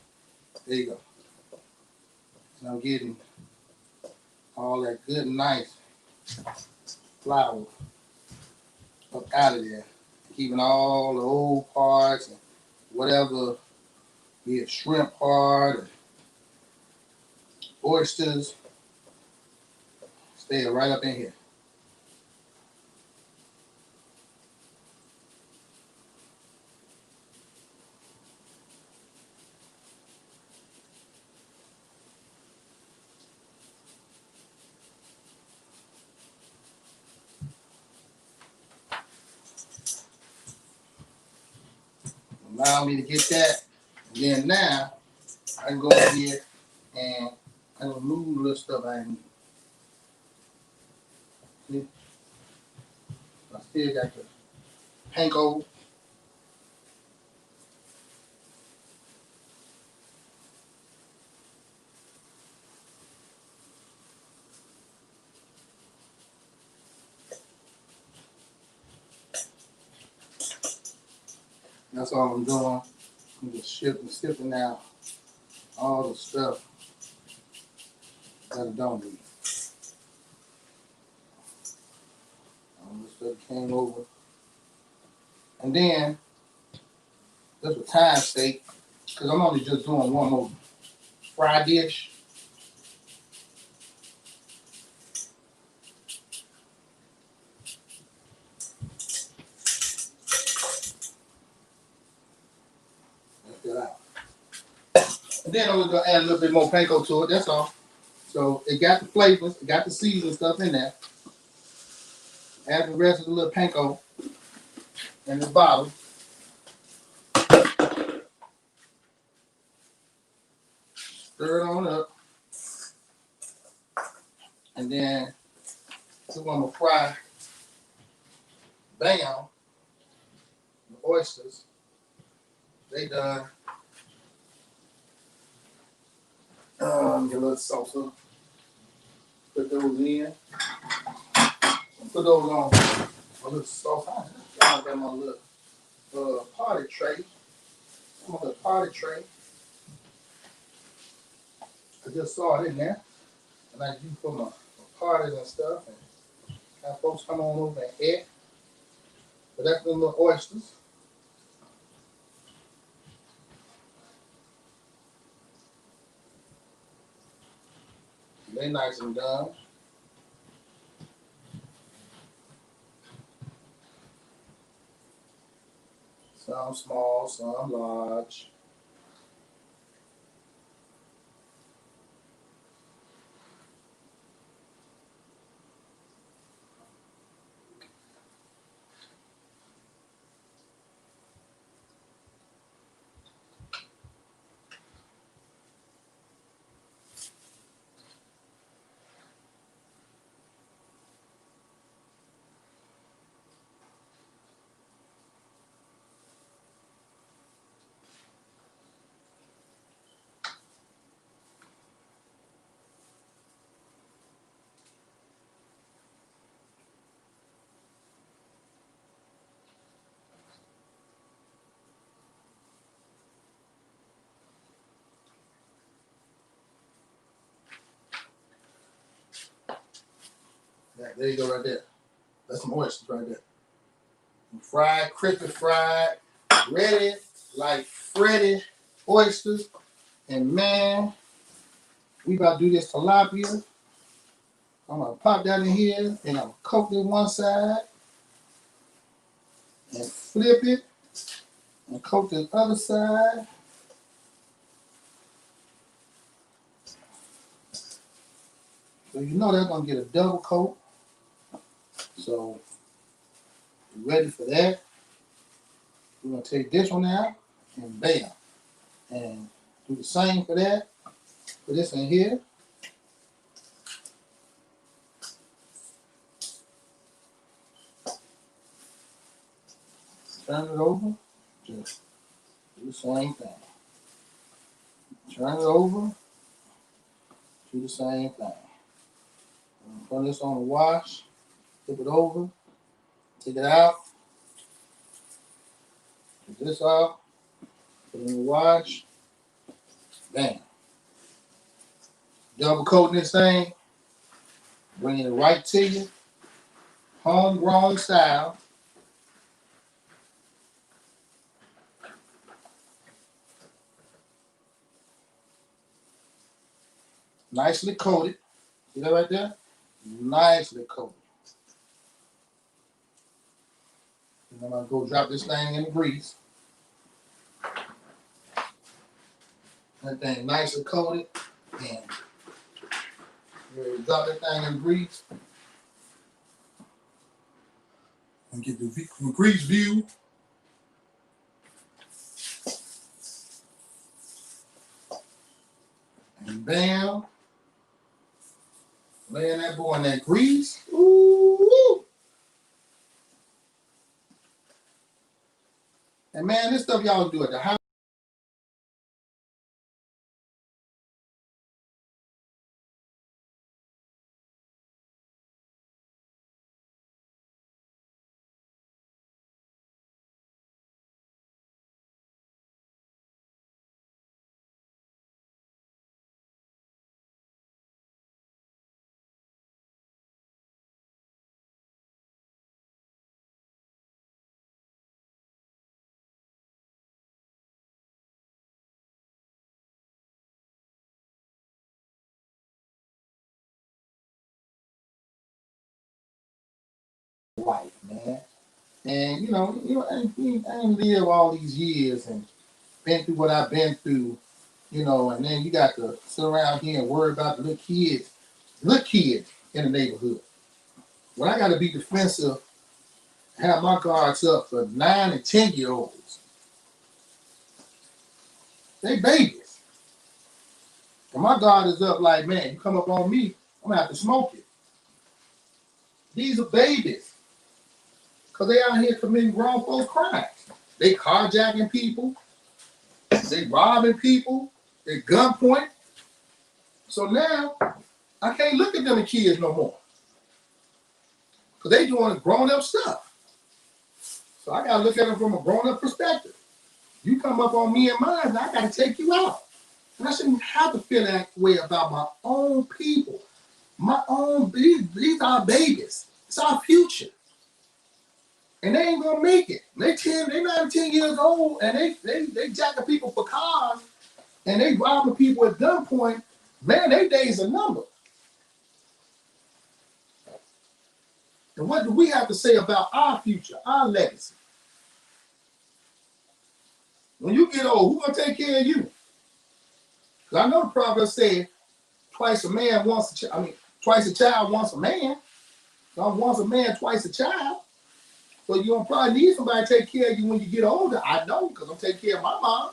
There you go. And I'm getting all that good, nice flour up out of there. Keeping all the old parts and whatever, be it shrimp part or oysters, stay right up in here. Allow me to get that. And then now, I can go ahead and I can remove a little stuff I need. See? I still got the panko. That's all I'm doing. I'm just shipping out all the stuff that I don't need. All the stuff came over. And then, just for time's sake, because I'm only just doing one more fry dish. Let's get out. And then I'm gonna add a little bit more panko to it, that's all. So it got the flavors, it got the seasoning stuff in there. Add the rest of the little panko in the bottle. Stir it on up. And then we're gonna fry, bam, the oysters. They done. Get a little salsa. Put those in. Put those on a little sauce. I got my little party tray. My little party tray. I just saw it in there. And I use for my parties and stuff. And have folks come on over and eat. But that's the little oysters. They nice and done. Some small, some large. Yeah, there you go right there. That's some oysters right there. Fried, crispy fried, ready like Freddy oysters. And man, we about to do this tilapia. I'm gonna pop that in here and I'm gonna coat this one side and flip it and coat the other side. So you know that's gonna get a double coat. So you ready for that? We're gonna take this one out and bam. And do the same for that. Put this in here. Turn it over. Just do the same thing. Turn it over. Do the same thing. Put this on the wash. Flip it over. Take it out. Take this off. Put it in the wash. Bam. Double coating this thing, bringing it right to you, homegrown style. Nicely coated. See that right there? Nicely coated. And I'm gonna go drop this thing in the grease. That thing nicely coated. And drop that thing in the grease. And get the grease view. And bam. Laying that boy in that grease. Ooh. And man, this stuff y'all do at the house. Life, man. And I ain't live all these years and been through what I've been through, and then you got to sit around here and worry about the little kids in the neighborhood. When I got to be defensive, have my guards up for 9 and 10-year-olds. They babies. And my guard is up like, man, you come up on me, I'm gonna have to smoke it. These are babies. Because they out here committing grown folks crimes. They carjacking people, they robbing people, they gunpoint. So now I can't look at them as kids no more. Because they doing grown-up stuff. So I gotta look at them from a grown-up perspective. You come up on me and mine, and I gotta take you out. And I shouldn't have to feel that way about my own people. These are our babies. It's our future. And they ain't gonna make it. They 9, 10 years old, and they jacking people for cars, and they robbing people at gunpoint. Man, their days are numbered. And what do we have to say about our future, our legacy? When you get old, who's gonna take care of you? Because I know the proverb said, twice a child, once a man. So once a man, twice a child. So you're going to probably need somebody to take care of you when you get older. I know, because I'm taking care of my mom.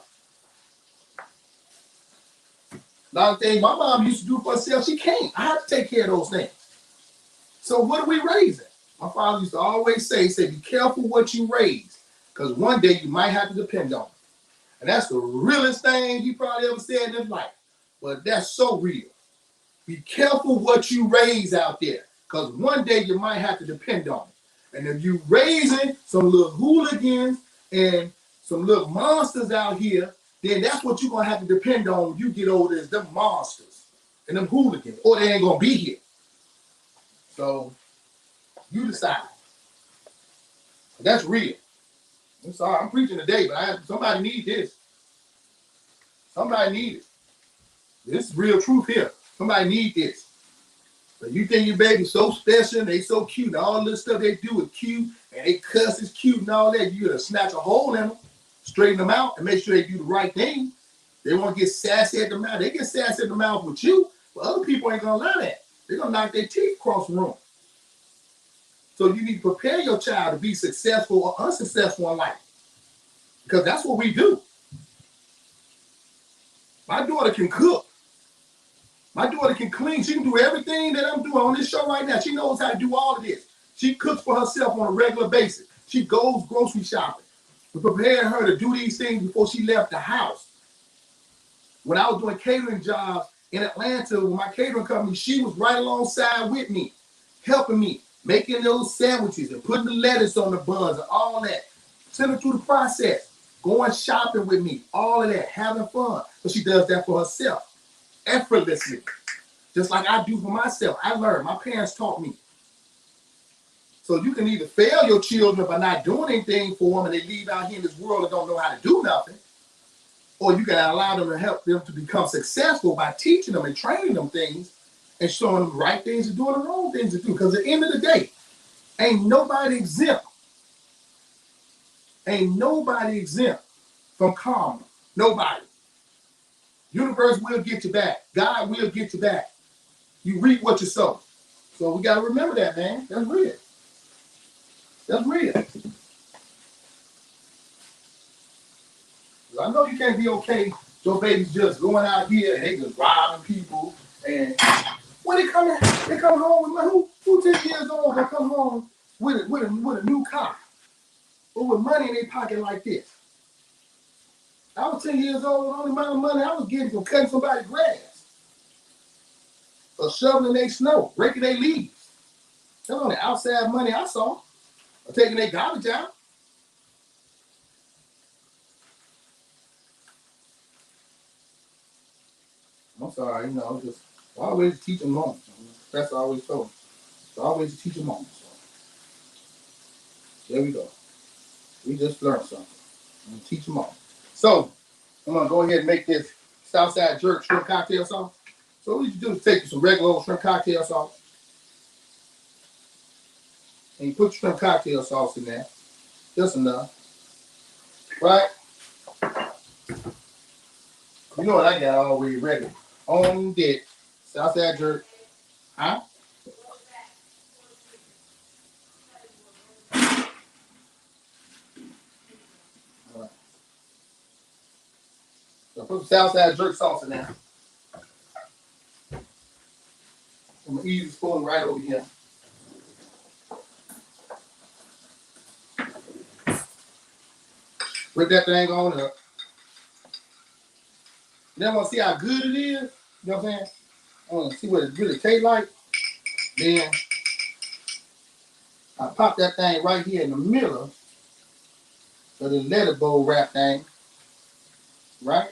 A lot of things my mom used to do for herself, she can't. I have to take care of those things. So what are we raising? My father used to always say, be careful what you raise, because one day you might have to depend on it. And that's the realest thing he probably ever said in his life. But that's so real. Be careful what you raise out there, because one day you might have to depend on it. And if you raising some little hooligans and some little monsters out here, then that's what you're going to have to depend on when you get older, is them monsters and them hooligans, or they ain't going to be here. So you decide. That's real. I'm sorry, I'm preaching today, but somebody need this. Somebody need it. This is real truth here. Somebody need this. So you think your baby's so special and they so cute, and all this stuff they do is cute, and they cuss is cute and all that, you gotta snatch a hole in them, straighten them out, and make sure they do the right thing. They want to get sassy at the mouth. They get sassy at the mouth with you, but other people ain't gonna allow that. They're gonna knock their teeth across the room. So you need to prepare your child to be successful or unsuccessful in life, because that's what we do. My daughter can cook. My daughter can clean. She can do everything that I'm doing on this show right now. She knows how to do all of this. She cooks for herself on a regular basis. She goes grocery shopping. We prepared her to do these things before she left the house. When I was doing catering jobs in Atlanta with my catering company, she was right alongside with me, helping me, making those sandwiches and putting the lettuce on the buns and all that. Send her through the process. going shopping with me, all of that, having fun. So she does that for herself, effortlessly, just like I do for myself. I learned. My parents taught me. So you can either fail your children by not doing anything for them and they leave out here in this world and don't know how to do nothing, or you can allow them to help them to become successful by teaching them and training them things and showing them the right things to do and the wrong things to do. Because at the end of the day, ain't nobody exempt. Ain't nobody exempt from karma. Nobody. Universe will get you back. God will get you back. You reap what you sow. So we got to remember that, man. That's real. That's real. I know you can't be okay. Your baby's just going out here and they just robbing people. And when they come home with who 10 years old, they come home with a new car or with money in their pocket like this. I was 10 years old, the only amount of money I was getting from cutting somebody's grass or shoveling their snow, breaking their leaves. That's only outside money I saw. Or taking their garbage out. I'm sorry, just always teach them moments. That's what I always told them. So always teach them moments. So there we go. We just learned something. I'm gonna teach them all. So I'm gonna go ahead and make this Southside Jerk shrimp cocktail sauce. So what you do is take some regular old shrimp cocktail sauce and you put shrimp cocktail sauce in there. Just enough. Right? You know what I got already ready. On deck. Southside Jerk. Huh? All right. So put some Southside Jerk sauce in there. I'm gonna easy spoon right over here. Put that thing on up. Then I want to see how good it is. You know what I'm saying? I want to see what it really tastes like. Then I pop that thing right here in the middle of the letter bowl wrap thing. Right?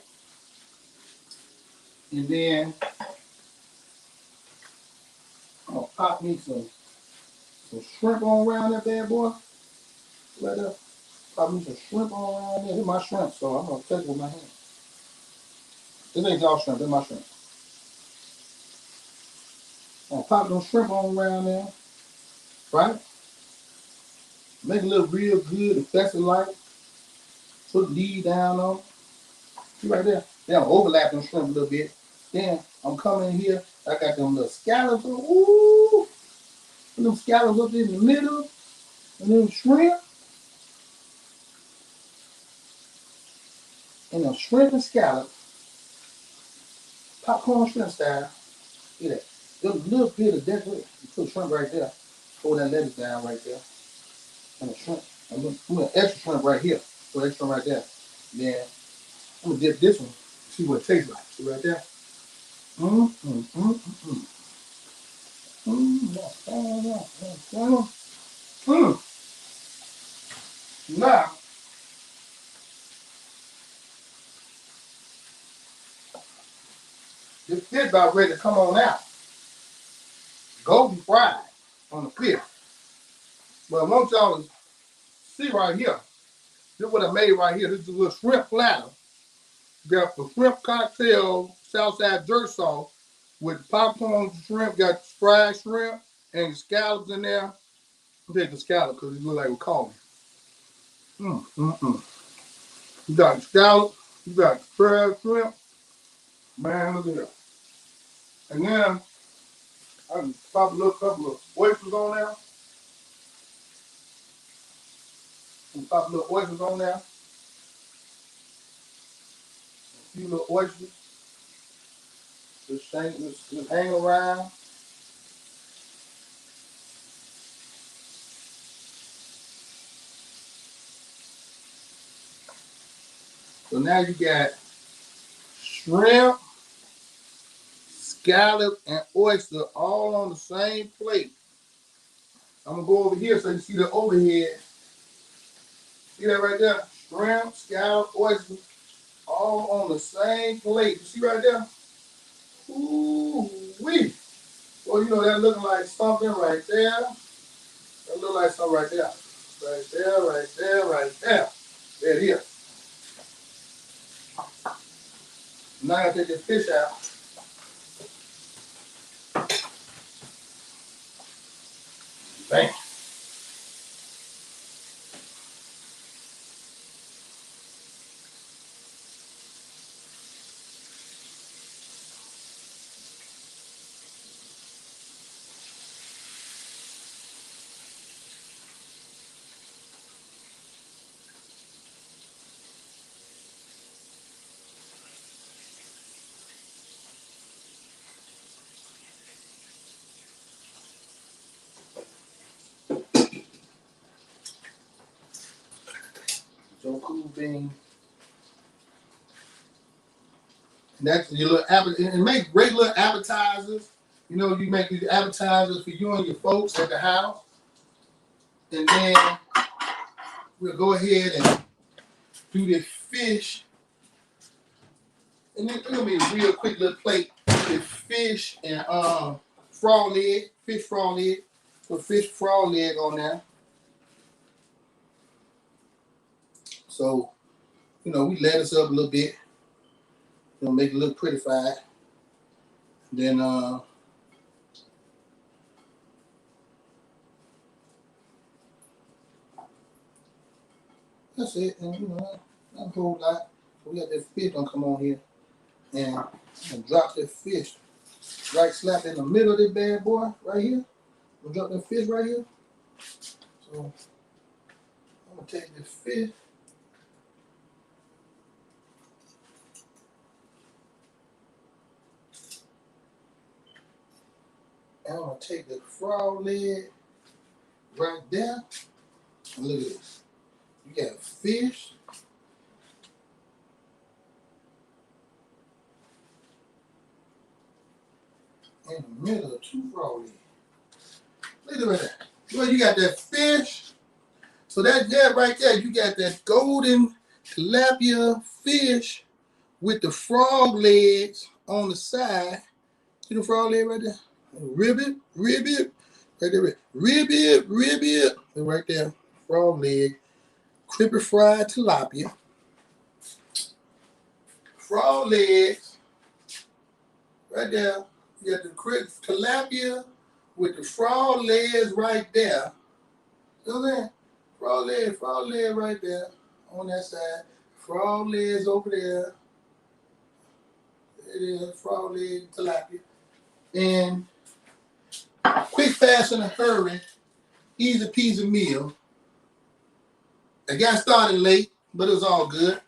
And then I'm going to pop me some shrimp on around that bad boy. Right there. Pop me some shrimp on around there. Here's my shrimp, so I'm going to take it with my hand. This ain't y'all shrimp. This is my shrimp. I'm going to pop them shrimp on around there. Right? Make it look real good and festive like. Put the lead down on it. See right there? Then I'm overlapping shrimp a little bit. Then I'm coming in here. I got them little scallops. Ooh! Put them scallops up in the middle. And then shrimp. And them shrimp and scallops. Popcorn shrimp style. Look at that. Just a little bit of that. You put shrimp right there. Hold that lettuce down right there. And the shrimp. I'm gonna extra shrimp right here. Put extra shrimp right there. Then I'm gonna dip this one. See what it tastes like. See right there. Now, this fish about ready to come on out. Golden fried on the fish. But I want y'all to see right here. This is what I made right here. This is a little shrimp platter. Got the shrimp cocktail Southside Jerk sauce with popcorn shrimp, got fried shrimp and scallops in there. I'll take the scallop because it look like we're calling. You got the scallop, you got the fried shrimp. Man, look at that. And then I can pop a little couple of oysters on there. And pop a little oysters on there. A few little oysters. Just hang around. So now you got shrimp, scallop, and oyster all on the same plate. I'm gonna go over here so you see the overhead. See that right there? shrimp, scallop, oysters, all on the same plate. You see right there? Ooh wee. Well, you know that looking like something right there. That look like something right there. Right there, right there, right there. There it is. Now I gotta take this fish out. Bam. So cool bean. And that's your little and make great little appetizers. You know, you make these appetizers for you and your folks at the house. And then we'll go ahead and do this fish. And then it's gonna be a real quick little plate with fish and frog leg, fish frog leg. Put fish frog leg on there. So, you know, we let this up a little bit. You know, make it look prettified. Then that's it. And you know, not a whole lot. So we got that fish gonna come on here and drop that fish right slap in the middle of this bad boy right here. We'll drop that fish right here. So I'm gonna take this fish. And I'm gonna take the frog leg right there. And look at this. You got fish. In the middle of two frog legs. Look at that. Well, you got that fish. So that right there, you got that golden tilapia fish with the frog legs on the side. See the frog leg right there? Ribbit, right there. Ribbit. Right there. Frog leg. Crispy fried tilapia. Frog legs. Right there. You got the crisp tilapia with the frog legs right there. You know what I'm saying? Frog leg right there on that side. Frog legs over there. It is frog leg tilapia. And quick, fast, in a hurry, easy peasy meal. I got started late, but it was all good.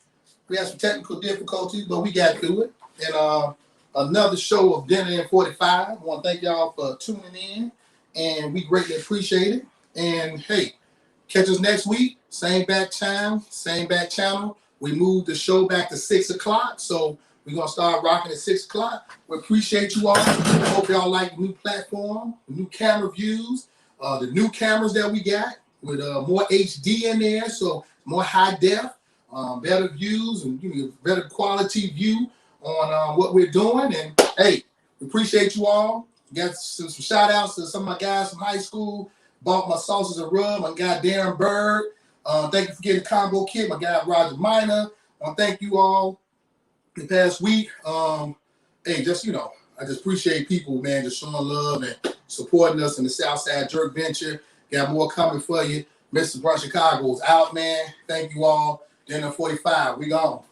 We had some technical difficulties, but we got through it. And another show of Dinner in 45. I want to thank y'all for tuning in, and we greatly appreciate it. And hey, catch us next week. Same back time, same back channel. We moved the show back to 6 o'clock, so we're going to start rocking at 6 o'clock. We appreciate you all. Hope y'all like the new platform, the new camera views, the new cameras that we got with more HD in there, so more high def, better views, and give you a better quality view on what we're doing. And hey, we appreciate you all. Got some shout outs to some of my guys from high school. Bought my sauces and rub. My guy Darren Bird. Thank you for getting the combo kit. My guy Roger Minor. Thank you all the past week. Hey, just I just appreciate people, man, just showing love and supporting us in the Southside Jerk venture. Got more coming for you. Mr. Brunch Chicago's out, man. Thank you all. Dinner 45. We gone.